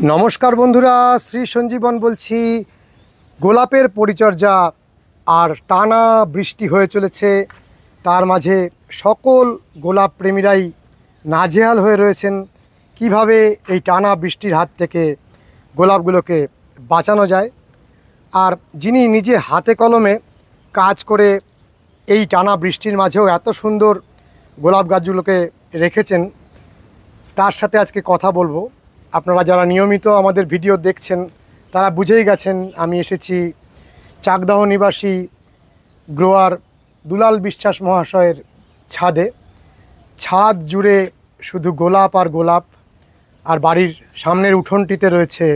নমস্কার বন্ধুরা, শ্রী সঞ্জীবন বলছি। গোলাপের পরিচর্যা আর টানা বৃষ্টি হয়ে চলেছে, তার মাঝে সকল গোলাপ প্রেমীরাই নাজেহাল হয়ে রয়েছেন কিভাবে এই টানা বৃষ্টির হাত থেকে গোলাপগুলোকে বাঁচানো যায়। আর যিনি নিজে হাতে কলমে কাজ করে এই টানা বৃষ্টির মাঝেও এত সুন্দর গোলাপ গাছগুলোকে রেখেছেন, তার সাথে আজকে কথা বলবো। আপনারা যারা নিয়মিত আমাদের ভিডিও দেখছেন তারা বুঝেই গেছেন আমি এসেছি চাকদাহ নিবাসী গ্রোয়ার দুলাল বিশ্বাস মহাশয়ের ছাদে। ছাদ জুড়ে শুধু গোলাপ আর গোলাপ, আর বাড়ির সামনের উঠোনটিতে রয়েছে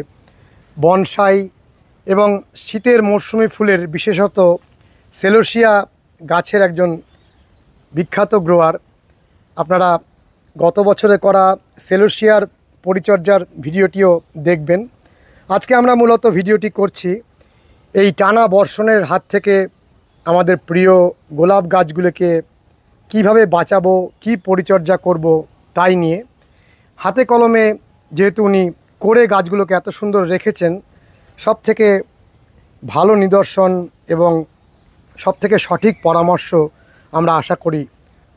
বনসাই এবং শীতের মরশুমি ফুলের, বিশেষত সেলোসিয়া গাছের একজন বিখ্যাত গ্রোয়ার। আপনারা গত বছরে করা সেলোসিয়ার পরিচর্যার ভিডিওটিও দেখবেন। আজকে আমরা মূলত ভিডিওটি করছি এই টানা বর্ষণের হাত থেকে আমাদের প্রিয় গোলাপ গাছগুলোকে কিভাবে বাঁচাবো, কি পরিচর্যা করব তাই নিয়ে। হাতে কলমে যেহেতু উনি করে গাছগুলোকে এত সুন্দর রেখেছেন, সব থেকে ভালো নিদর্শন এবং সব থেকে সঠিক পরামর্শ আমরা আশা করি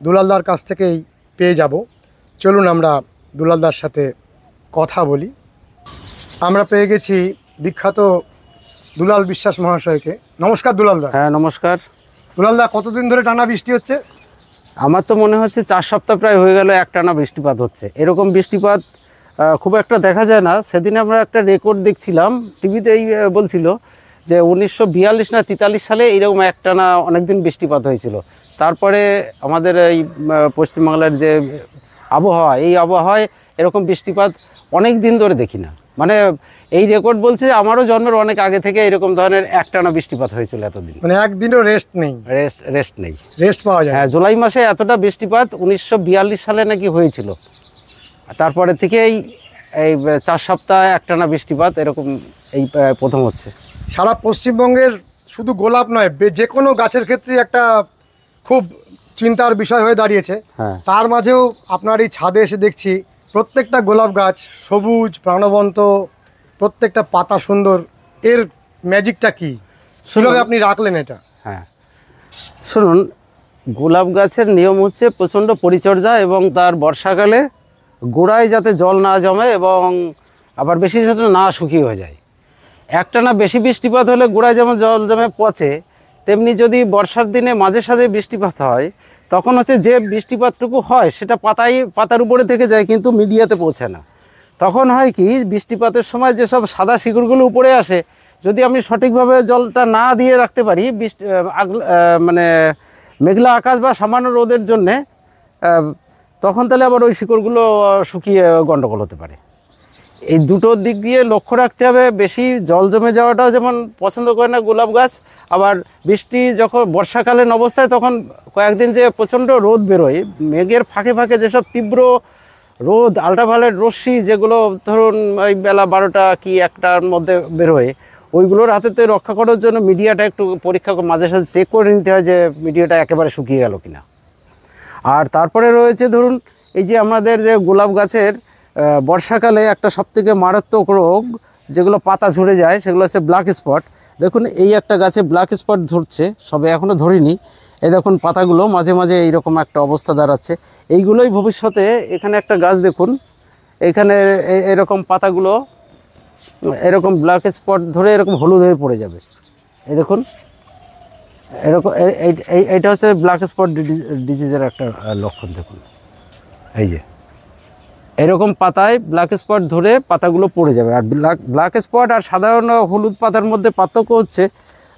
দুলালদার কাছ থেকেই পেয়ে যাব। চলুন আমরা দুলালদার সাথে কথা বলি। আমরা পেয়ে গেছি বিখ্যাত দুলাল বিশ্বাস মহাশয়কে। নমস্কার দুলালদা। হ্যাঁ নমস্কার। দুলালদা, কতদিন ধরে টানা বৃষ্টি হচ্ছে? আমার তো মনে হচ্ছে 4 সপ্তাহ প্রায় হয়ে গেল একটানা বৃষ্টিপাত হচ্ছে। এরকম বৃষ্টিপাত খুব একটা দেখা যায় না। সেদিন আমরা একটা রেকর্ড দেখছিলাম, টিভিতেই বলছিল যে 1942 না 43 সালে এরকম একটানা অনেকদিন বৃষ্টিপাত হয়েছিল। তারপরে আমাদের এই পশ্চিমবাংলার যে আবহাওয়া, এই আবহাওয়ায় এরকম বৃষ্টিপাত অনেক দিন ধরে দেখি না। মানে এই রেকর্ড বলছে আমারও জন্মের অনেক আগে থেকে এরকম ধরনের একটানা বৃষ্টিপাত হয়েছিল এতদিন। মানে একদিনও রেস্ট নেই? রেস্ট নেই, রেস্ট পাওয়া যায়। হ্যাঁ, জুলাই মাসে এতটা বৃষ্টিপাত 1942 সালে নাকি হয়েছিল। তারপরে থেকে এই 4 সপ্তাহ একটানা বৃষ্টিপাত এরকম এই প্রথম হচ্ছে। সারা পশ্চিমবঙ্গের শুধু গোলাপ নয়, যে কোনো গাছের ক্ষেত্রে একটা খুব চিন্তার বিষয় হয়ে দাঁড়িয়েছে। হ্যাঁ, তার মাঝেও আপনার এই ছাদে এসে দেখছি প্রত্যেকটা গোলাপ গাছ সবুজ প্রাণবন্ত, প্রত্যেকটা পাতা সুন্দর। এর ম্যাজিকটা কি, কিভাবে আপনি রাখলেন এটা? হ্যাঁ শুনুন, গোলাপ গাছের নিয়ম হচ্ছে প্রচণ্ড পরিচর্যা এবং তার বর্ষাকালে গোড়ায় যাতে জল না জমে এবং আবার বেশি যাতে না শুকিয়ে হয়ে যায়। একটানা বেশি বৃষ্টিপাত হলে গোড়ায় যেমন জল জমে পচে, তেমনি যদি বর্ষার দিনে মাঝে সাঝে বৃষ্টিপাত হয় তখন হচ্ছে যে বৃষ্টিপাতটুকু হয় সেটা পাতার উপরে থেকে যায় কিন্তু মিডিয়াতে পৌঁছে না। তখন হয় কি, বৃষ্টিপাতের সময় যেসব সাদা শিকড়গুলো উপরে আসে, যদি আমি সঠিকভাবে জলটা না দিয়ে রাখতে পারি, মানে মেঘলা আকাশ বা সামান্য রোদের জন্যে, তখন তাহলে আবার ওই শিকড়গুলো শুকিয়ে গণ্ডগোল হতে পারে। এই দুটো দিক দিয়ে লক্ষ্য রাখতে হবে। বেশি জল জমে যাওয়াটাও যেমন পছন্দ করে না গোলাপ গাছ, আবার বৃষ্টি যখন বর্ষাকালীন অবস্থায় তখন কয়েকদিন যে প্রচণ্ড রোদ বেরোয়, মেঘের ফাঁকে ফাঁকে যেসব তীব্র রোদ, আল্ট্রাভায়োলেট রশ্মি, যেগুলো ধরুন ওই বেলা 12টা কি 1টার মধ্যে বেরোয়, ওইগুলোর হাতেতে রক্ষা করার জন্য মিডিয়াটা একটু পরীক্ষা মাঝে সাঝে চেক করে নিতে হয় যে মিডিয়াটা একেবারে শুকিয়ে গেল কিনা। আর তারপরে রয়েছে ধরুন এই যে আমাদের যে গোলাপ গাছের বর্ষাকালে একটা সবথেকে মারাত্মক রোগ, যেগুলো পাতা ঝরে যায়, সেগুলো হচ্ছে ব্ল্যাক স্পট। দেখুন এই একটা গাছে ব্ল্যাক স্পট ধরছে, সবে এখনও ধরিনি। এই দেখুন পাতাগুলো মাঝে মাঝে এইরকম একটা অবস্থা দাঁড়াচ্ছে। এইগুলোই ভবিষ্যতে, এখানে একটা গাছ দেখুন, এখানে এরকম পাতাগুলো এরকম ব্ল্যাক স্পট ধরে এরকম হলুদ হয়ে পড়ে যাবে। এই দেখুন এরকম, এইটা হচ্ছে ব্ল্যাক স্পট ডিজিজের একটা লক্ষণ। দেখুন এই যে এরকম পাতায় ব্ল্যাক স্পট ধরে পাতাগুলো পড়ে যাবে। আর ব্ল্যাক স্পট আর সাধারণ হলুদ পাতার মধ্যে পার্থক্য হচ্ছে,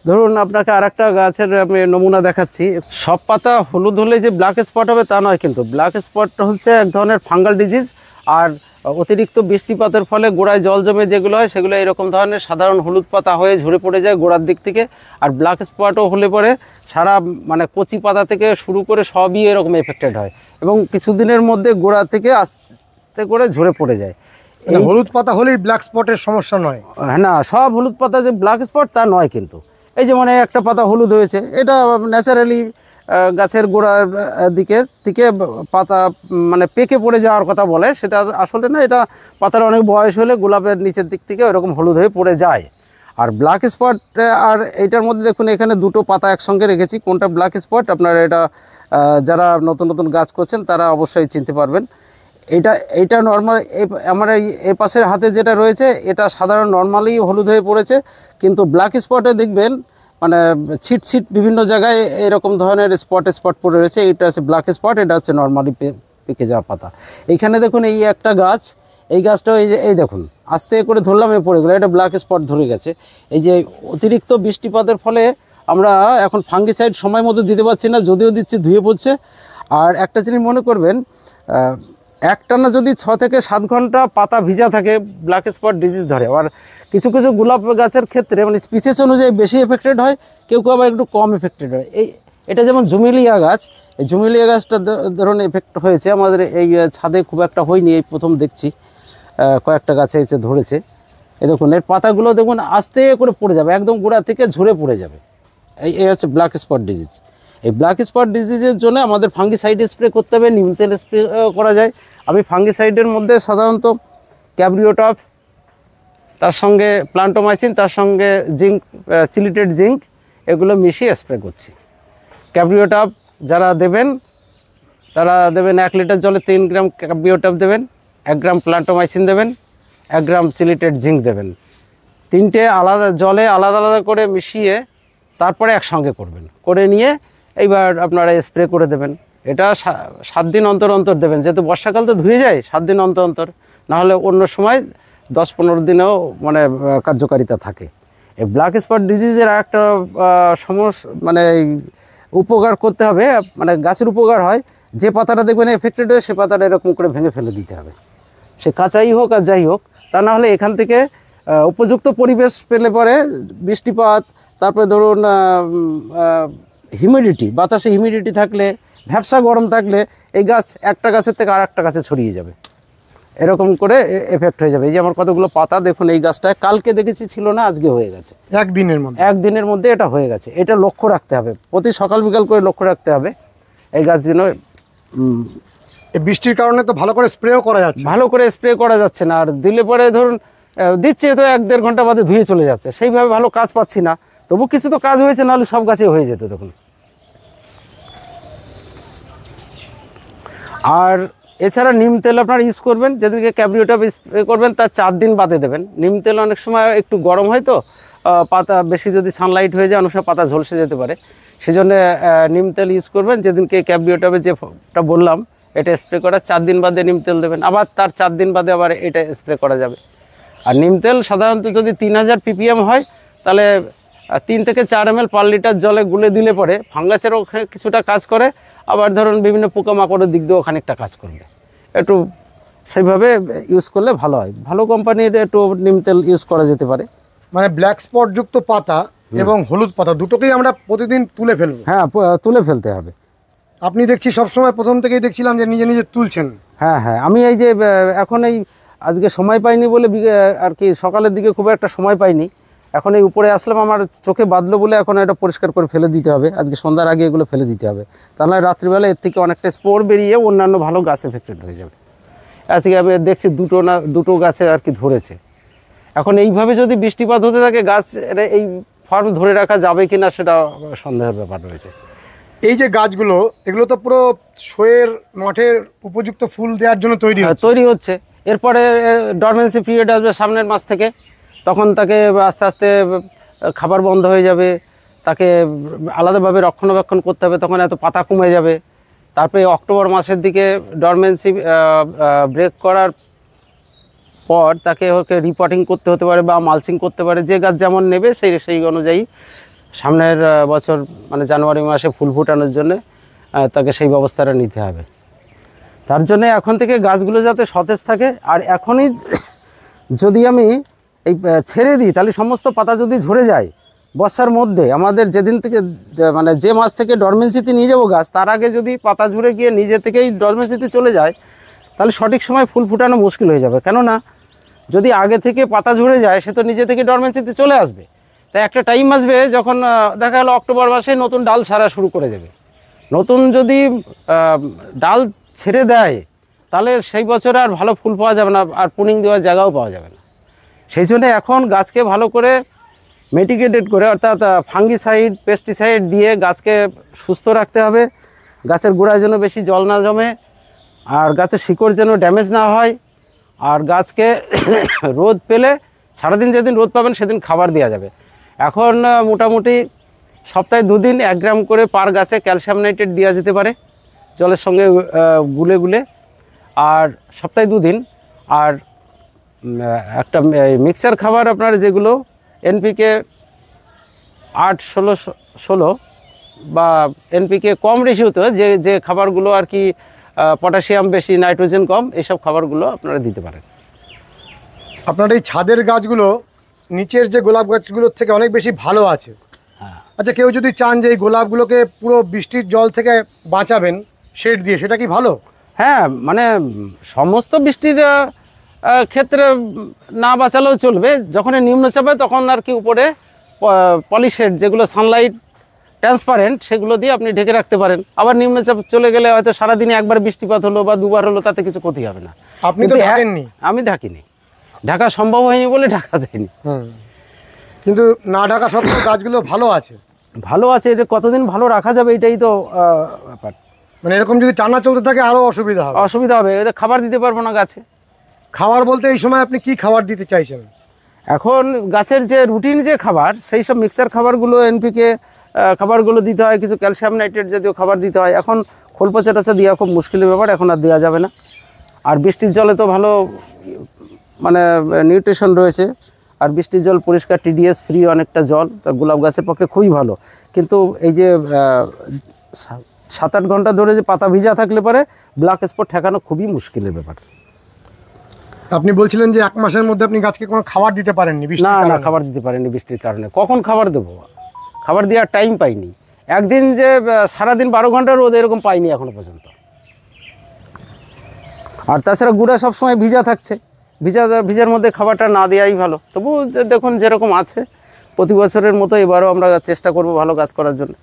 ধরুন আপনাকে আর একটা গাছের আমি নমুনা দেখাচ্ছি। সব পাতা হলুদ হলে যে ব্ল্যাক স্পট হবে তা নয়, কিন্তু ব্ল্যাক স্পট হচ্ছে এক ধরনের ফাঙ্গাল ডিজিজ। আর অতিরিক্ত বৃষ্টিপাতের ফলে গোড়ায় জল জমে যেগুলো হয়, সেগুলো এরকম ধরনের সাধারণ হলুদ পাতা হয়ে ঝরে পড়ে যায় গোড়ার দিক থেকে। আর ব্ল্যাক স্পটও হলে পরে সারা মানে কচি পাতা থেকে শুরু করে সবই এরকম এফেক্টেড হয় এবং কিছুদিনের মধ্যে গোড়া থেকে আস্তে করে ঝরে পড়ে যায়। এই হলুদ পাতা হলেই ব্ল্যাক স্পটের সমস্যা নয়? হ্যাঁ না, সব হলুদ পাতা যে ব্ল্যাক স্পট তা নয়, কিন্তু এই যে মানে একটা পাতা হলুদ হয়েছে, এটা ন্যাচারালি গাছের গোড়ার দিকের থেকে পাতা মানে পেকে পড়ে যাওয়ার কথা বলে, সেটা আসলে না, এটা পাতার অনেক বয়স হলে গোলাপের নিচের দিক থেকে ওরকম হলুদ হয়ে পড়ে যায়। আর ব্ল্যাক স্পট, আর এইটার মধ্যে দেখুন এখানে দুটো পাতা একসঙ্গে রেখেছি, কোনটা ব্ল্যাক স্পট আপনারা এটা যারা নতুন নতুন গাছ করছেন তারা অবশ্যই চিনতে পারবেন। এইটা নর্মাল, আমার এই পাশের হাতে যেটা রয়েছে এটা সাধারণ নর্মালি হলুদ হয়ে পড়েছে, কিন্তু ব্ল্যাক স্পটে দেখবেন মানে ছিট ছিট বিভিন্ন জায়গায় এরকম ধরনের স্পট পড়ে রয়েছে, এটা হচ্ছে ব্ল্যাক স্পট, এটা হচ্ছে নর্মালি পেকে যাওয়া পাতা। এইখানে দেখুন এই একটা গাছ, এই গাছটা এই দেখুন আস্তে করে ধরলাম এ পড়ে গেলো, এটা ব্ল্যাক স্পট ধরে গেছে। এই যে অতিরিক্ত বৃষ্টিপাতের ফলে আমরা এখন ফাঙ্গিসাইড সময় মতো দিতে পারছি না, যদিও দিচ্ছি ধুয়ে পড়ছে। আর একটা জিনিস মনে করবেন, একটানা যদি 6 থেকে 7 ঘন্টা পাতা ভিজা থাকে ব্ল্যাক স্পট ডিজিজ ধরে। আর কিছু কিছু গোলাপ গাছের ক্ষেত্রে মানে স্পিসিস অনুযায়ী বেশি এফেক্টেড হয়, কেউ কেউ আবার একটু কম এফেক্টেড হয়। এটা যেমন জুমেলিয়া গাছ, এই জুমেলিয়া গাছটা ধরুন এফেক্ট হয়েছে, আমাদের এই ছাদে খুব একটা হয়নি, এই প্রথম দেখছি কয়েকটা গাছে এসে ধরেছে। এই দেখুন এর পাতাগুলো দেখুন আস্তে করে পড়ে যাবে, একদম গোড়া থেকে ঝরে পড়ে যাবে। এই হচ্ছে ব্ল্যাক স্পট ডিজিজ। এই ব্ল্যাক স্পট ডিজিজের জন্য আমাদের ফাঙ্গিসাইড স্প্রে করতে হবে, নিম তেল স্প্রে করা যায়। আমি ফাঙ্গিসাইডের মধ্যে সাধারণত ক্যাব্রিওটপ, তার সঙ্গে প্লান্টোমাইসিন, তার সঙ্গে জিঙ্ক, চিলিটেড জিঙ্ক, এগুলো মিশিয়ে স্প্রে করছি। ক্যাব্রিওটপ যারা দেবেন তারা দেবেন 1 লিটার জলে 3 গ্রাম ক্যাব্রিওটপ দেবেন, 1 গ্রাম প্লান্টোমাইসিন দেবেন, 1 গ্রাম চিলিটেড জিঙ্ক দেবেন। 3টে আলাদা জলে আলাদা আলাদা করে মিশিয়ে তারপরে একসঙ্গে করবেন, করে নিয়ে এইবার আপনারা স্প্রে করে দেবেন। এটা 7 দিন অন্তর অন্তর দেবেন, যেহেতু বর্ষাকাল তো ধুয়ে যায়, 7 দিন অন্তর অন্তর, নাহলে অন্য সময় 10-15 দিনেও মানে কার্যকারিতা থাকে। এই ব্ল্যাক স্পট ডিজিজের একটা মানে উপকার করতে হবে, মানে গাছের উপকার হয়, যে পাতাটা দেখবেন এফেক্টেড হয়ে সে পাতাটা এরকম করে ভেঙে ফেলে দিতে হবে, সে কাঁচাই হোক আর যাই হোক। তা না হলে এখান থেকে উপযুক্ত পরিবেশ পেলে পরে বৃষ্টিপাত, তারপরে ধরুন হিউমিডিটি, বাতাসে হিউমিডিটি থাকলে, ভ্যাপসা গরম থাকলে এই গাছ একটা গাছের থেকে আর একটা গাছে ছড়িয়ে যাবে, এরকম করে এফেক্ট হয়ে যাবে। এই যে আমার কতগুলো পাতা দেখুন, এই গাছটায় কালকে দেখেছি ছিল না, আজকে হয়ে গেছে একদিনের মধ্যে এটা হয়ে গেছে। এটা লক্ষ্য রাখতে হবে, প্রতি সকাল বিকাল করে লক্ষ্য রাখতে হবে এই গাছ যেন। বৃষ্টির কারণে তো ভালো করে স্প্রেও করা যাচ্ছে, ভালো করে স্প্রে করা যাচ্ছে না, আর দিলে পরে ধরুন দিচ্ছে তো 1-1.5 ঘন্টা বাদে ধুয়ে চলে যাচ্ছে, সেইভাবে ভালো কাজ পাচ্ছি না। তবু কিছু তো কাজ হয়েছে, নাহলে সব গাছে হয়ে যেত দেখুন। আর এছাড়া নিম তেল আপনারা ইউজ করবেন, যেদিনকে ক্যাব্রিওটপ স্প্রে করবেন তার 4 দিন বাদে দেবেন। নিম তেল অনেক সময় একটু গরম হয় তো, পাতা বেশি যদি সানলাইট হয়ে যায় অনেক সময় পাতা ঝলসে যেতে পারে, সেই জন্য নিম তেল ইউজ করবেন। যেদিনকে ক্যাব্রিওটপে যেটা বললাম এটা স্প্রে করার 4 দিন বাদে নিম তেল দেবেন, আবার তার 4 দিন বাদে আবার এটা স্প্রে করা যাবে। আর নিম তেল সাধারণত যদি 3000 ppm হয় তাহলে 3 থেকে 4 ml পার লিটার জলে গুলে দিলে পরে ফাঙ্গাসেরও কিছুটা কাজ করে, আবার ধরুন বিভিন্ন পোকামাকড়ের দিক দিয়েও খানিকটা কাজ করবে। একটু সেইভাবে ইউজ করলে ভালো হয়, ভালো কোম্পানির একটু নিম তেল ইউজ করা যেতে পারে। মানে ব্ল্যাক স্পট যুক্ত পাতা এবং হলুদ পাতা দুটোকেই আমরা প্রতিদিন তুলে ফেলবো? হ্যাঁ, তুলে ফেলতে হবে। আপনি দেখছি সবসময় প্রথম থেকেই দেখছিলাম যে নিজে নিজে তুলছেন। হ্যাঁ, আমি এই যে এখন এই আজকে সময় পাইনি বলে আর কি সকালের দিকে খুব একটা সময় পাইনি, এখন এই উপরে আসলাম, আমার চোখে বাঁধলো বলে এখন এটা পরিষ্কার করে ফেলে দিতে হবে, আজকে সন্ধ্যার আগে এগুলো ফেলে দিতে হবে, তাহলে রাত্রিবেলা এর থেকে অনেকটা স্পোর বেরিয়ে অন্যান্য ভালো গাছ এফেক্টেড হয়ে যাবে। আজকে আমি দেখছি দুটো গাছে আর কি ধরেছে। এখন এইভাবে যদি বৃষ্টিপাত হতে থাকে গাছ এই ফর্ম ধরে রাখা যাবে কিনা সেটা সন্দেহের ব্যাপার রয়েছে। এই যে গাছগুলো, এগুলো তো পুরো শোয়ের মঠের উপযুক্ত ফুল দেওয়ার জন্য তৈরি হচ্ছে। এরপরে ডরমেন্সি পিরিয়ড আসবে সামনের মাস থেকে, তখন তাকে আস্তে আস্তে খাবার বন্ধ হয়ে যাবে, তাকে আলাদাভাবে রক্ষণাবেক্ষণ করতে হবে, তখন এত পাতা কমে যাবে। তারপরে অক্টোবর মাসের দিকে ডরমেন্সি ব্রেক করার পর তাকে রিপোর্টিং করতে হতে পারে বা মালচিং করতে পারে, যে গাছ যেমন নেবে সেই অনুযায়ী সামনের বছর মানে জানুয়ারি মাসে ফুল ফুটানোর জন্য তাকে সেই ব্যবস্থাটা নিতে হবে। তার জন্য এখন থেকে গাছগুলো যাতে সতেজ থাকে, আর এখনই যদি আমি এই ছেড়ে দিই তাহলে সমস্ত পাতা যদি ঝরে যায় বর্ষার মধ্যে, আমাদের যেদিন থেকে মানে যে মাস থেকে ডরমেন্সিতে নিয়ে যাবো গাছ, তার আগে যদি পাতা ঝরে গিয়ে নিজে থেকেই ডরমেন্সিতে চলে যায় তাহলে সঠিক সময় ফুল ফুটানো মুশকিল হয়ে যাবে। কেননা যদি আগে থেকে পাতা ঝরে যায় সে তো নিজে থেকে ডরমেন্সিতে চলে আসবে, তাই একটা টাইম আসবে যখন দেখা গেলো অক্টোবর মাসে নতুন ডাল সারা শুরু করে দেবে, নতুন যদি ডাল ছেড়ে দেয় তাহলে সেই বছরে আর ভালো ফুল পাওয়া যাবে না, আর পুনিং দেওয়ার জায়গাও পাওয়া যাবে না। সেই জন্য এখন গাছকে ভালো করে মেটিকেটেড করে, অর্থাৎ ফাঙ্গিসাইড, পেস্টিসাইড দিয়ে গাছকে সুস্থ রাখতে হবে। গাছের গোড়ায় যেন বেশি জল না জমে, আর গাছের শিকড় যেন ড্যামেজ না হয়। আর গাছকে রোদ পেলে সারাদিন যেদিন রোদ পাবেন সেদিন খাবার দেওয়া যাবে। এখন মোটামুটি সপ্তাহে 2 দিন 1 গ্রাম করে পার গাছে ক্যালসিয়াম নাইট্রেট দেওয়া যেতে পারে জলের সঙ্গে গুলে গুলে, আর সপ্তাহে 2 দিন। আর একটা মিক্সার খাবার আপনার যেগুলো এনপিকে 8-16-16 বা এনপিকে কম রেশিওতে যে খাবারগুলো আর কি পটাশিয়াম বেশি, নাইট্রোজেন কম, এইসব খাবারগুলো আপনারা দিতে পারেন। আপনার এই ছাদের গাছগুলো নিচের যে গোলাপ গাছগুলোর থেকে অনেক বেশি ভালো আছে। হ্যাঁ, আচ্ছা, কেউ যদি চান যে এই গোলাপগুলোকে পুরো বৃষ্টির জল থেকে বাঁচাবেন শেড দিয়ে, সেটা কি ভালো? হ্যাঁ, মানে সমস্ত বৃষ্টির ক্ষেত্রে না বাঁচালেও চলবে। যখন নিম্নচাপে তখন আর কি উপরে পলিশেড যেগুলো সানলাইট ট্রান্সপারেন্ট সেগুলো দিয়ে আপনি ঢেকে রাখতে পারেন। আবার নিম্নচাপ চলে গেলে হয়তো সারাদিনে একবার বৃষ্টিপাত হলো বা 2বার হলো, তাতে কিছু ক্ষতি হবে না। আপনি তো ঢাকেননি। আমি ঢাকিনি, ঢাকা সম্ভব হয়নি বলে ঢাকা যায়নি। কিন্তু না ঢাকা সত্ত্বেও গাছগুলো ভালো আছে। ভালো আছে, এটা কতদিন ভালো রাখা যাবে এটাই তো ব্যাপার। মানে এরকম যদি টানা চলতে থাকে আরও অসুবিধা হবে। অসুবিধা হবে, এটা খাবার দিতে পারবো না গাছে। খাবার বলতে এই সময় আপনি কি খাবার দিতে চাইছেন? এখন গাছের যে রুটিন যে খাবার, সেই সব মিক্সার খাবারগুলো, এনপিকে খাবারগুলো দিতে হয়, কিছু ক্যালসিয়াম নাইট্রেট জাতীয় খাবার দিতে হয়। এখন খোল পচা টচা দেওয়া খুব মুশকিলের ব্যাপার, এখন আর দেওয়া যাবে না। আর বৃষ্টির জলে তো ভালো মানে নিউট্রিশন রয়েছে, আর বৃষ্টির জল পরিষ্কার, টিডিএস ফ্রি অনেকটা জল, তা গোলাপ গাছের পক্ষে খুবই ভালো। কিন্তু এই যে 7-8 ঘন্টা ধরে যে পাতা ভিজা থাকলে পরে ব্ল্যাক স্পট ঠেকানো খুবই মুশকিলের ব্যাপার। আপনি বলছিলেন যে 1 মাসের মধ্যে আপনি গাছকে কোনো খাবার দিতে পারেননি বৃষ্টির কারণে। না, খাবার দিতে পারেনি বৃষ্টির কারণে। কখন খাবার দেবো? খাবার দেওয়ার টাইম পাইনি। একদিন যে সারাদিন 12 ঘন্টা রোদ এরকম পাইনি এখনো পর্যন্ত। আর তাছাড়া গুঁড়া সবসময় ভিজা থাকছে, ভিজার মধ্যে খাবারটা না দেওয়াই ভালো। তবু দেখুন যেরকম আছে, প্রতি বছরের মতো এবারও আমরা চেষ্টা করব ভালো কাজ করার জন্য।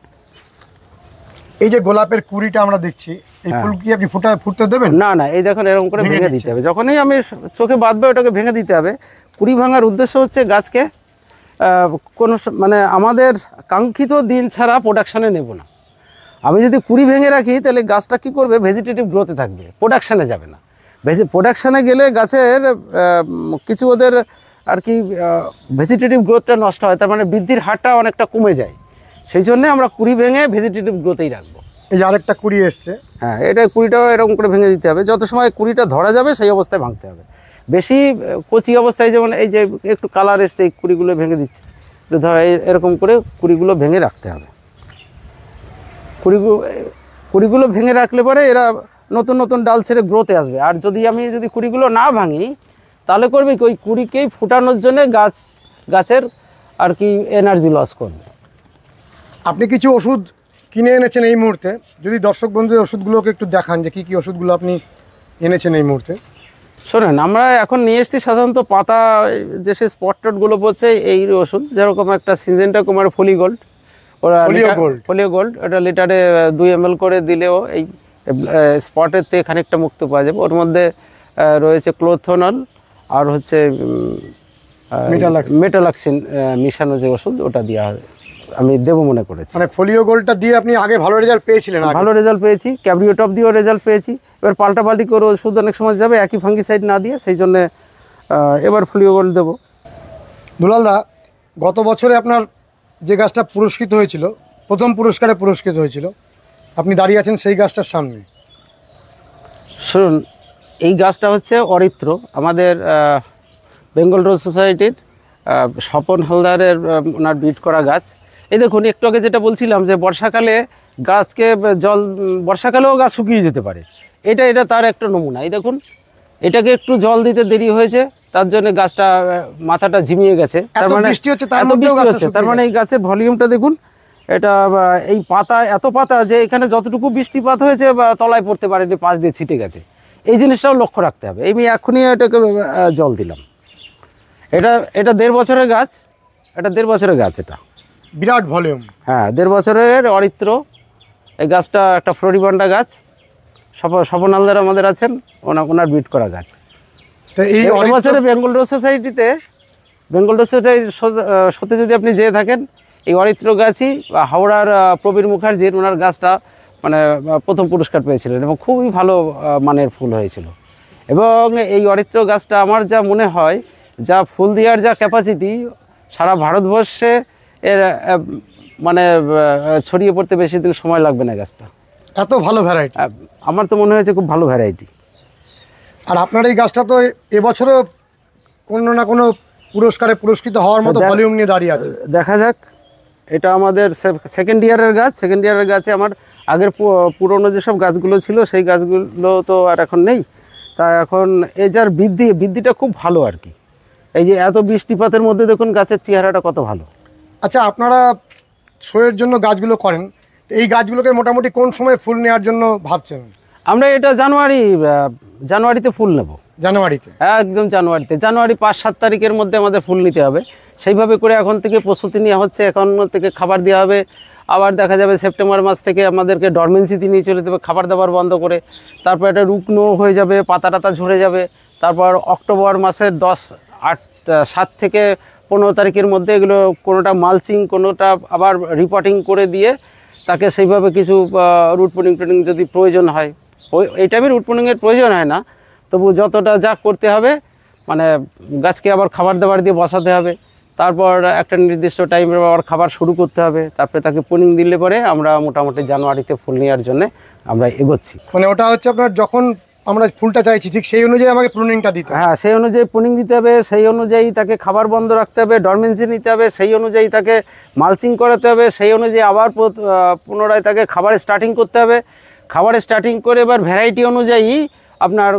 এই যে গোলাপের কুড়িটা আমরা দেখছি, এই ফুল কি আপনি ফুটতে দেবেন? না, এই দেখুন এরকম করে ভেঙে দিতে হবে। যখনই আমি চোখে বাঁধবে ওটাকে ভেঙে দিতে হবে। কুড়ি ভাঙার উদ্দেশ্য হচ্ছে গাছকে কোনো মানে আমাদের কাঙ্ক্ষিত দিন ছাড়া প্রোডাকশানে নেব না। আমি যদি কুড়ি ভেঙে রাখি তাহলে গাছটা কী করবে? ভেজিটেটিভ গ্রোথে থাকবে, প্রোডাকশানে যাবে না। প্রোডাকশানে গেলে গাছের কিছু ওদের আর কি ভেজিটেটিভ গ্রোথটা নষ্ট হয়, তার মানে বৃদ্ধির হারটা অনেকটা কমে যায়। সেই জন্যে আমরা কুড়ি ভেঙে ভেজিটেটিভ গ্রোথেই রাখবো। এই যে আরেকটা কুড়ি এসছে, হ্যাঁ, এটা কুড়িটাও এরকম করে ভেঙে দিতে হবে। যত সময় কুড়িটা ধরা যাবে সেই অবস্থায় ভাঙতে হবে। বেশি কচি অবস্থায়, যেমন এই যে একটু কালার এসছে, এই কুড়িগুলো ভেঙে দিচ্ছে, ধর এরকম করে কুড়িগুলো ভেঙে রাখতে হবে। কুড়িগুলো ভেঙে রাখলে পরে এরা নতুন নতুন ডাল ছেড়ে গ্রোথে আসবে। আর আমি যদি কুড়িগুলো না ভাঙি তাহলে করবে কি, ওই কুড়িকেই ফুটানোর জন্য গাছের আর কি এনার্জি লস করবে। আপনি কিছু ওষুধ কিনে এনেছেন এই মুহূর্তে, যদি দর্শক বন্ধুদের ওষুধগুলোকে একটু দেখান যে কী ওষুধগুলো আপনি এনেছেন এই মুহূর্তে। শোনেন, আমরা এখন নিয়ে এসেছি সাধারণত পাতা যে সে স্পটগুলো পড়ছে এই ওষুধ, যেরকম একটা সিনজেন্টা কুমার ফলিগোল্ড, ওরা ফলিগোল্ড, ওটা লিটারে 2 ml করে দিলেও এই স্পটের থেকে খানিকটা মুক্ত পাওয়া যাবে। ওর মধ্যে রয়েছে ক্লোথোনল আর হচ্ছে মেটালাক্সিন মিশানো যে ওষুধ, ওটা দেওয়া আমি দেবো মনে করেছি। মানে ফোলিও গোল্ডটা দিয়ে আপনি আগে ভালো রেজাল্ট পেয়েছিলেন? ভালো রেজাল্ট পেয়েছি, ক্যাব্রিওটপ দিয়েও রেজাল্ট পেয়েছি। এবার পাল্টাপাল্টি করে ওষুধ অনেক সময় যাবে, একই ফাঙ্গিসাইড না দিয়ে, সেই জন্যে এবার ফোলিও গোল্ড দেবো। দুলালদা, গত বছরে আপনার যে গাছটা পুরস্কৃত হয়েছিল, প্রথম পুরস্কারে পুরস্কৃত হয়েছিল, আপনি দাঁড়িয়ে আছেন সেই গাছটার সামনে। শুনুন, এই গাছটা হচ্ছে অরিত্র, আমাদের বেঙ্গল রোজ সোসাইটির স্বপন হালদারের ওনার বিট করা গাছ। এই দেখুন, একটু আগে যেটা বলছিলাম যে বর্ষাকালে গাছকে বর্ষাকালেও গাছ শুকিয়ে যেতে পারে, এটা তার একটা নমুনা। এই দেখুন, এটাকে একটু জল দিতে দেরি হয়েছে, তার জন্য গাছটা মাথাটা ঝিমিয়ে গেছে। তার মানে বৃষ্টি হচ্ছে, তার মানে এই গাছের ভলিউমটা দেখুন। এটা এই পাতা, এত পাতা যে এখানে যতটুকু বৃষ্টিপাত হয়েছে বা তলায় পড়তে পারেনি, পাশ দিয়ে ছিটে গেছে। এই জিনিসটাও লক্ষ্য রাখতে হবে। আমি এখনই এটাকে জল দিলাম। এটা 1.5 বছরের গাছ, এটা 1.5 বছরের গাছ, এটা বিরাট ভলিউম। হ্যাঁ, 1.5 বছরের অরিত্র, এই গাছটা একটা ফ্লোরিবন্ডা গাছ, স্বপন হালদার আমাদের আছেন, ওনার বিট করা গাছ। তো এই এবছরে বেঙ্গল রোজ সোসাইটিতে, বেঙ্গল রোজ সোসাইটির সাথে যদি আপনি যেয়ে থাকেন, এই অরিত্র গাছই হাওড়ার প্রবীর মুখার্জির ওনার গাছটা মানে প্রথম পুরস্কার পেয়েছিলেন এবং খুবই ভালো মানের ফুল হয়েছিল। এবং এই অরিত্র গাছটা আমার যা মনে হয়, যা ফুল দেওয়ার যা ক্যাপাসিটি, সারা ভারতবর্ষে এর মানে ছড়িয়ে পড়তে বেশি দিন সময় লাগবে না গাছটা। এত ভালো ভ্যারাইটি আমার তো মনে হয়েছে খুব ভালো ভ্যারাইটি। আর আপনার এই গাছটা তো এবছরও কোনো না কোনো পুরস্কারে পুরস্কৃত হওয়ার মতো ভলিউম নিয়ে দাঁড়িয়ে আছে। দেখা যাক, এটা আমাদের সেকেন্ড ইয়ারের গাছ। সেকেন্ড ইয়ারের গাছে আমার আগের পুরনো যেসব গাছগুলো ছিল সেই গাছগুলো তো আর এখন নেই। তা এখন এই যার বৃদ্ধিটা খুব ভালো আর কি। এই যে এত বৃষ্টিপাতের মধ্যে দেখুন গাছের চেহারাটা কত ভালো। আচ্ছা, আপনারা শোয়ের জন্য গাছগুলো করেন, এই গাছগুলোকে মোটামুটি কোন সময় ফুল নেওয়ার জন্য ভাবছেন? আমরা এটা জানুয়ারিতে ফুল নেব। জানুয়ারিতে? একদম জানুয়ারি 5-7 তারিখের মধ্যে আমাদের ফুল নিতে হবে। সেইভাবে করে এখন থেকে প্রস্তুতি নেওয়া হচ্ছে। এখন থেকে খাবার দেওয়া হবে। আবার দেখা যাবে সেপ্টেম্বর মাস থেকে আমাদেরকে ডরমেন্সিতে নিয়ে চলে যেতে হবে, খাবার দাবার বন্ধ করে। তারপর এটা রুগ্ন হয়ে যাবে, পাতা টাতা ঝরে যাবে। তারপর অক্টোবর মাসের 7 থেকে 15 তারিখের মধ্যে এগুলো কোনোটা মালচিং, কোনোটা আবার রিপোর্টিং করে দিয়ে তাকে সেইভাবে কিছু রুট পুনিং যদি প্রয়োজন হয়, এই টাইমে রুট পুনিংয়ের প্রয়োজন হয় না, তবু যতটা যা করতে হবে মানে গাছকে আবার খাবার দাবার দিয়ে বসাতে হবে। তারপর একটা নির্দিষ্ট টাইমে আবার খাবার শুরু করতে হবে। তারপরে তাকে পুনিং দিলে পরে আমরা মোটামুটি জানুয়ারিতে ফুল নেওয়ার জন্য আমরা এগোচ্ছি। মানে ওটা হচ্ছে আপনার যখন আমরা ফুলটা চাইছি ঠিক সেই অনুযায়ী আমাকে প্রুনিংটা দিতে হবে। হ্যাঁ, সেই অনুযায়ী পুনিং দিতে হবে, সেই অনুযায়ী তাকে খাবার বন্ধ রাখতে হবে, ডরমেন্সি নিতে হবে, সেই অনুযায়ী তাকে মালচিং করাতে হবে, সেই অনুযায়ী আবার পুনরায় তাকে খাবারে স্টার্টিং করতে হবে। খাবারে স্টার্টিং করে এবার ভ্যারাইটি অনুযায়ী আপনার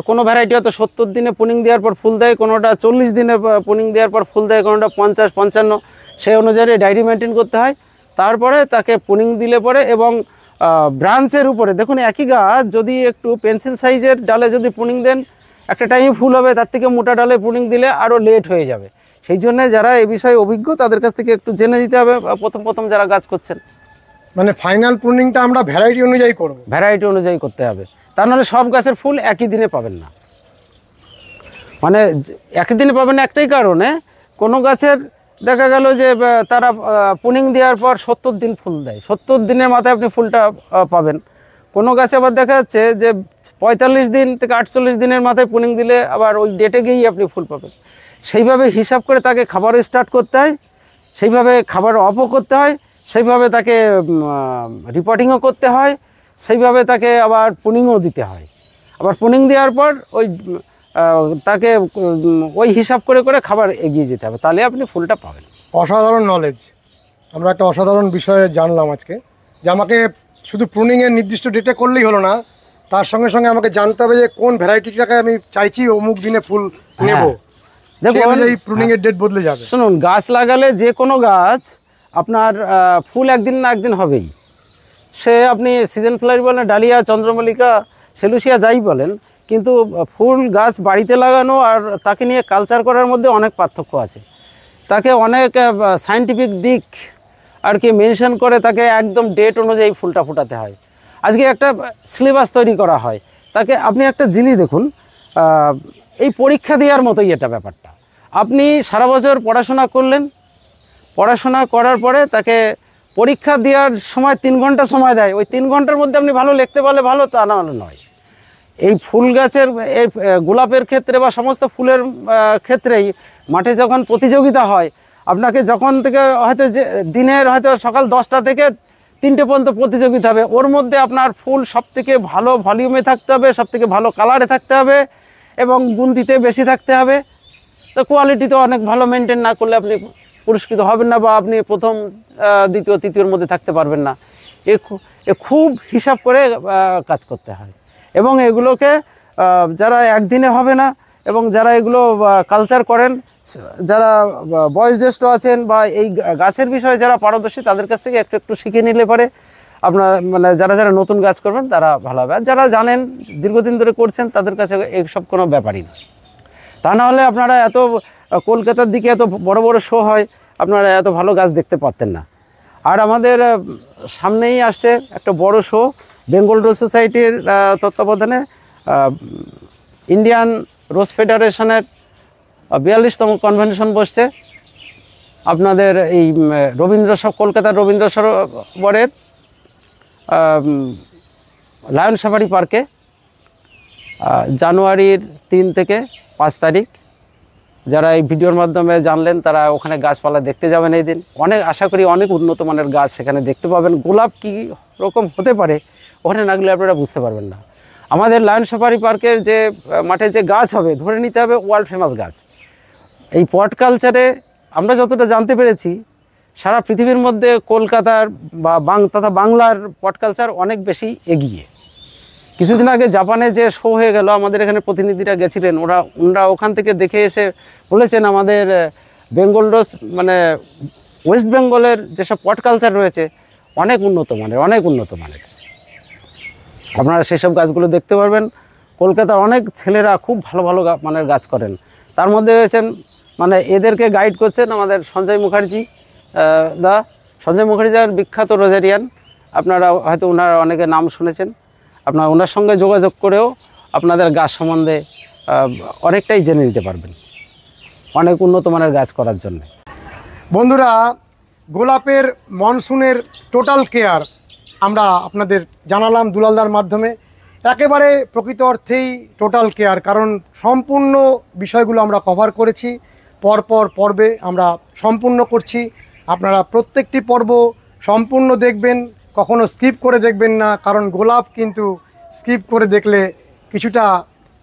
কোনো ভ্যারাইটি হয়তো 70 দিনে পুনিং দেওয়ার পর ফুল দেয়, কোনোটা 40 দিনে পুনিং দেওয়ার পর ফুল দেয়, কোনোটা 50-55, সেই অনুযায়ী ডায়েরি মেনটেন করতে হয়। তারপরে তাকে পুনিং দিলে পরে এবং ব্রাঞ্চের উপরে দেখুন, একই গাছ যদি একটু পেন্সিল সাইজের ডালে যদি পুনিং দেন একটা টাইমে ফুল হবে, তার থেকে মোটা ডালে পুনিং দিলে আরও লেট হয়ে যাবে। সেই জন্য যারা এই বিষয়ে অভিজ্ঞ তাদের কাছ থেকে একটু জেনে দিতে হবে প্রথম যারা গাছ করছেন। মানে ফাইনাল প্রুনিংটা আমরা ভ্যারাইটি অনুযায়ী করব? ভ্যারাইটি অনুযায়ী করতে হবে, তা নাহলে সব গাছের ফুল একই দিনে পাবেন না। মানে একই দিনে পাবেন একটাই কারণে, কোনো গাছের দেখা গেল যে তারা পুনিং দেওয়ার পর 70 দিন ফুল দেয়, 70 দিনের মাথায় আপনি ফুলটা পাবেন। কোনো গাছে আবার দেখা যাচ্ছে যে 45 দিন থেকে 48 দিনের মাথায় পুনিং দিলে আবার ওই ডেটে গিয়েই আপনি ফুল পাবেন। সেইভাবে হিসাব করে তাকে খাবারও স্টার্ট করতে হয়, সেইভাবে খাবার অফও করতে হয়, সেইভাবে তাকে রিপোর্টিংও করতে হয়, সেইভাবে তাকে আবার পুনিংও দিতে হয়। আবার পুনিং দেওয়ার পর তাকে ওই হিসাব করে খাবার এগিয়ে যেতে হবে, তাহলে আপনি ফুলটা পাবেন। অসাধারণ নলেজ, আমরা একটা অসাধারণ বিষয়ে জানলাম আজকে, যে আমাকে শুধু প্রুনিংয়ের নির্দিষ্ট ডেটে করলেই হলো না, তার সঙ্গে সঙ্গে আমাকে জানতে হবে যে কোন ভ্যারাইটিটাকে আমি চাইছি অমুক দিনে ফুল নেব। দেখুন, এই প্রুনিংয়ের ডেট বদলে যাবে। শুনুন, গাছ লাগালে যে কোনো গাছ আপনার ফুল একদিন না একদিন হবেই। সে আপনি সিজন ফ্লাওয়ার বলেন, ডালিয়া, চন্দ্রমল্লিকা, সেলুসিয়া যাই বলেন, কিন্তু ফুল গাছ বাড়িতে লাগানো আর তাকে নিয়ে কালচার করার মধ্যে অনেক পার্থক্য আছে। তাকে অনেক সায়েন্টিফিক দিক আর কি মেনশন করে তাকে একদম ডেট অনুযায়ী ফুলটা ফোটাতে হয়। আজকে একটা সিলেবাস তৈরি করা হয় তাকে। আপনি একটা জিনিস দেখুন, এই পরীক্ষা দেওয়ার মতোই এটা ব্যাপারটা। আপনি সারা বছর পড়াশোনা করলেন, পড়াশোনা করার পরে তাকে পরীক্ষা দেওয়ার সময় 3 ঘন্টা সময় দেয়, ওই 3 ঘন্টার মধ্যে আপনি ভালো লিখতে পারলে ভালো, তা না হলে নয়। এই ফুল গাছের, এই গোলাপের ক্ষেত্রে বা সমস্ত ফুলের ক্ষেত্রেই মাঠে যখন প্রতিযোগিতা হয়, আপনাকে যখন থেকে হয়তো যে দিনের হয়তো সকাল 10টা থেকে 3টে পর্যন্ত প্রতিযোগিতা হবে, ওর মধ্যে আপনার ফুল সবথেকে ভালো ভলিউমে থাকতে হবে, সবথেকে ভালো কালারে থাকতে হবে এবং গুনতিতে বেশি থাকতে হবে। তো কোয়ালিটি তো অনেক ভালো মেনটেন না করলে আপনি পুরস্কৃত হবেন না, বা আপনি প্রথম, দ্বিতীয়, তৃতীয়র মধ্যে থাকতে পারবেন না। খুব হিসাব করে কাজ করতে হয় এবং এগুলোকে যারা একদিনে হবে না, এবং যারা এগুলো কালচার করেন, যারা বয়োজ্যেষ্ঠ আছেন বা এই গাছের বিষয়ে যারা পারদর্শী, তাদের কাছ থেকে একটু শিখে নিলে পরে আপনার মানে যারা নতুন গাছ করবেন তারা ভালো হবে। আর যারা জানেন, দীর্ঘদিন ধরে করছেন, তাদের কাছে এইসব কোনো ব্যাপারই না। তা না হলে আপনারা কলকাতার দিকে এত বড় বড় শো হয়, আপনারা এত ভালো গাছ দেখতে পারতেন না। আর আমাদের সামনেই আসছে একটা বড় শো, বেঙ্গল রোজ সোসাইটির তত্ত্বাবধানে ইন্ডিয়ান রোজ ফেডারেশনের 42তম কনভেনশন বসছে আপনাদের এই কলকাতার রবীন্দ্র সরোবরের লায়ন সাফারি পার্কে জানুয়ারির 3 থেকে 5 তারিখ। যারা এই ভিডিওর মাধ্যমে জানলেন তারা ওখানে গাছপালা দেখতে যাবেন এই দিন। আশা করি অনেক উন্নত মানের গাছ সেখানে দেখতে পাবেন। গোলাপ কী রকম হতে পারে ওখানে না গেলে আপনারা বুঝতে পারবেন না। আমাদের লায়ন সাফারি পার্কের যে মাঠে যে গাছ হবে ধরে নিতে হবে ওয়ার্ল্ড ফেমাস গাছ। এই পট কালচারে আমরা যতটা জানতে পেরেছি সারা পৃথিবীর মধ্যে কলকাতার তথা বাংলার পট কালচার অনেক বেশি এগিয়ে। কিছুদিন আগে জাপানে যে শো হয়ে গেল, আমাদের এখানে প্রতিনিধিরা গেছিলেন, ওনারা ওখান থেকে দেখে এসে বলেছেন আমাদের বেঙ্গল রোজ মানে ওয়েস্ট বেঙ্গলের যেসব পট কালচার রয়েছে অনেক উন্নত মানের। আপনারা সেসব গাছগুলো দেখতে পারবেন। কলকাতার অনেক ছেলেরা খুব ভালো মানের গাছ করেন। তার মধ্যে রয়েছেন মানে এদেরকে গাইড করছেন আমাদের সঞ্জয় মুখার্জি সঞ্জয় মুখার্জি বিখ্যাত রোজারিয়ান। আপনারা হয়তো ওনার অনেকে নাম শুনেছেন। আপনারা ওনার সঙ্গে যোগাযোগ করেও আপনাদের গাছ সম্বন্ধে অনেকটাই জেনে নিতে পারবেন অনেক উন্নত মানের গাছ করার জন্য। বন্ধুরা, গোলাপের মনসুনের টোটাল কেয়ার আমরা আপনাদের জানালাম দুলালদার মাধ্যমে। একেবারে প্রকৃত অর্থেই টোটাল কেয়ার, কারণ সম্পূর্ণ বিষয়গুলো আমরা কভার করেছি। পর্বে আমরা সম্পূর্ণ করছি। আপনারা প্রত্যেকটি পর্ব সম্পূর্ণ দেখবেন, কখনো স্কিপ করে দেখবেন না, কারণ গোলাপ কিন্তু স্কিপ করে দেখলে কিছুটা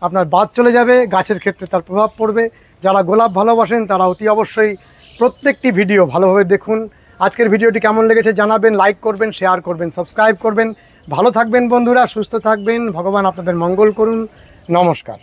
আপনার বাদ চলে যাবে, গাছের ক্ষেত্রে তার প্রভাব পড়বে। যারা গোলাপ ভালোবাসেন তারা অতি অবশ্যই প্রত্যেকটি ভিডিও ভালোভাবে দেখুন। আজকের ভিডিওটি কেমন লেগেছে জানাবেন, লাইক করবেন, শেয়ার করবেন, সাবস্ক্রাইব করবেন। ভালো থাকবেন বন্ধুরা, সুস্থ থাকবেন, ভগবান আপনাদের মঙ্গল করুন। নমস্কার।